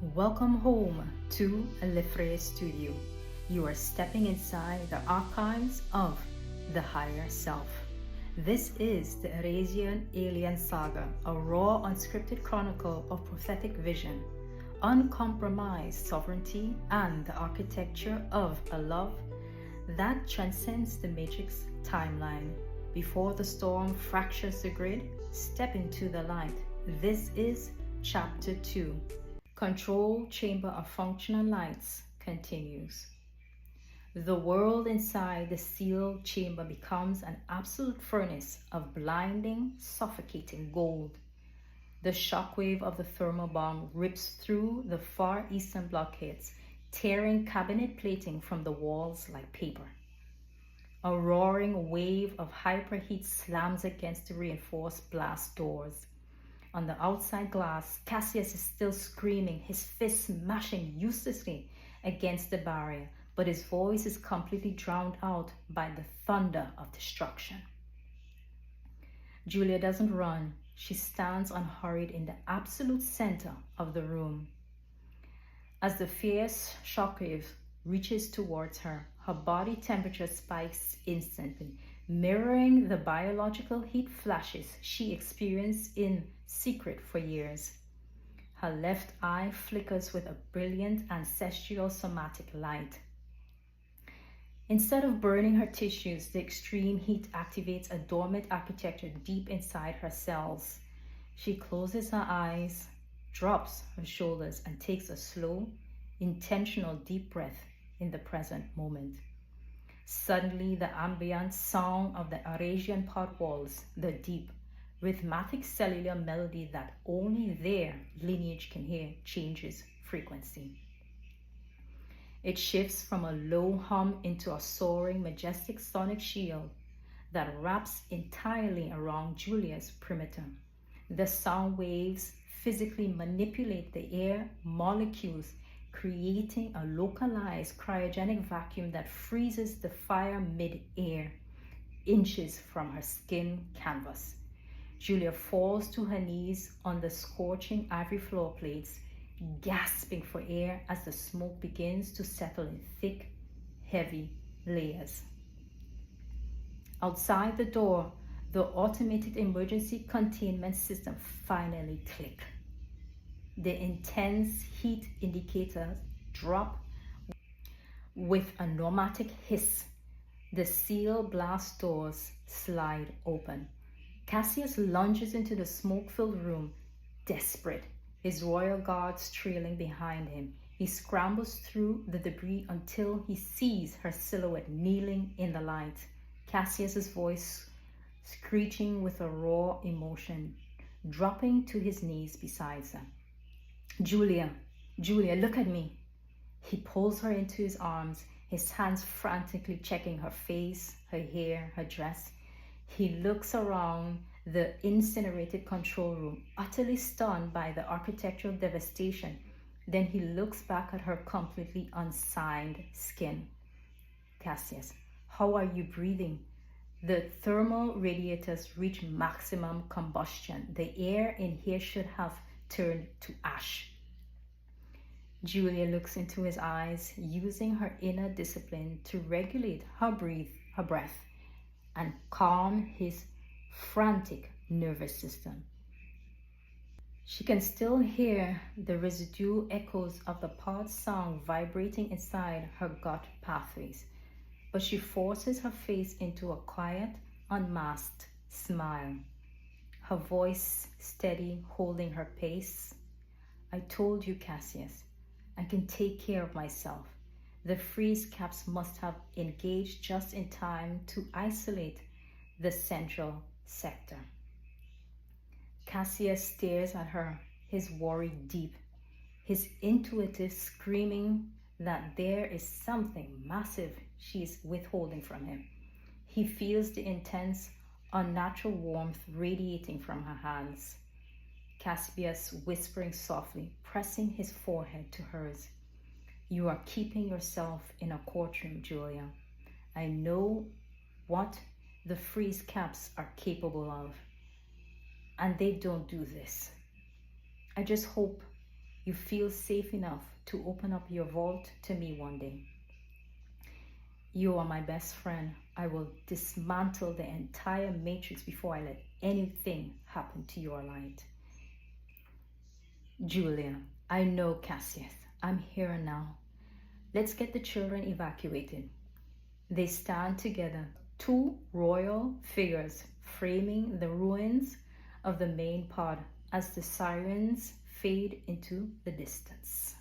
Welcome home to Phare Studio. You are stepping inside the archives of the higher self. This is the Aerisan Alien Saga, a raw, unscripted chronicle of prophetic vision, uncompromised sovereignty, and the architecture of a love that transcends the matrix timeline. Before the storm fractures the grid, step into the light. This is Chapter 2. Control Chamber of Functional Lights continues. The world inside the sealed chamber becomes an absolute furnace of blinding, suffocating gold. The shockwave of the thermal bomb rips through the far eastern blockades, tearing cabinet plating from the walls like paper. A roaring wave of hyperheat slams against the reinforced blast doors. On the outside glass, Cassius is still screaming, his fists smashing uselessly against the barrier, but his voice is completely drowned out by the thunder of destruction. Julia doesn't run. She stands unhurried in the absolute center of the room. As the fierce shockwave reaches towards her, her body temperature spikes instantly, mirroring the biological heat flashes she experienced in secret for years. Her left eye flickers with a brilliant ancestral somatic light. Instead of burning her tissues, the extreme heat activates a dormant architecture deep inside her cells. She closes her eyes, drops her shoulders, and takes a slow, intentional deep breath in the present moment. Suddenly, the ambient song of the Aerisan pod walls, the deep, rhythmic cellular melody that only their lineage can hear, changes frequency. It shifts from a low hum into a soaring, majestic sonic shield that wraps entirely around Julia's perimeter. The sound waves physically manipulate the air molecules, creating a localized cryogenic vacuum that freezes the fire mid-air, inches from her skin canvas. Julia falls to her knees on the scorching ivory floor plates, gasping for air as the smoke begins to settle in thick, heavy layers. Outside the door, the automated emergency containment system finally clicks. The intense heat indicators drop with a pneumatic hiss. The sealed blast doors slide open. Cassius lunges into the smoke-filled room, desperate, his royal guards trailing behind him. He scrambles through the debris until he sees her silhouette kneeling in the light. Cassius's voice screeching with a raw emotion, dropping to his knees beside her. Julia, look at me. He pulls her into his arms, his hands frantically checking her face, her hair, her dress. He looks around the incinerated control room, utterly stunned by the architectural devastation. Then he looks back at her completely unsigned skin. Cassius, how are you breathing? The thermal radiators reach maximum combustion. The air in here should have turned to ash. Julia looks into his eyes, using her inner discipline to regulate her breath, and calm his frantic nervous system. She can still hear the residual echoes of the pod sound vibrating inside her gut pathways, but she forces her face into a quiet, unmasked smile. Her voice steady, holding her pace. I told you, Cassius, I can take care of myself. The freeze caps must have engaged just in time to isolate the central sector. Cassius stares at her, his worry deep, his intuitive screaming that there is something massive she is withholding from him. He feels the intense, unnatural warmth radiating from her hands. Cassius whispering softly, pressing his forehead to hers. You are keeping yourself in a courtroom, Julia. I know what the freeze caps are capable of, and they don't do this. I just hope you feel safe enough to open up your vault to me one day. You are my best friend. I will dismantle the entire matrix before I let anything happen to your light. Julia, I know Cassius. I'm here now. Let's get the children evacuated. They stand together, two royal figures framing the ruins of the main pod as the sirens fade into the distance.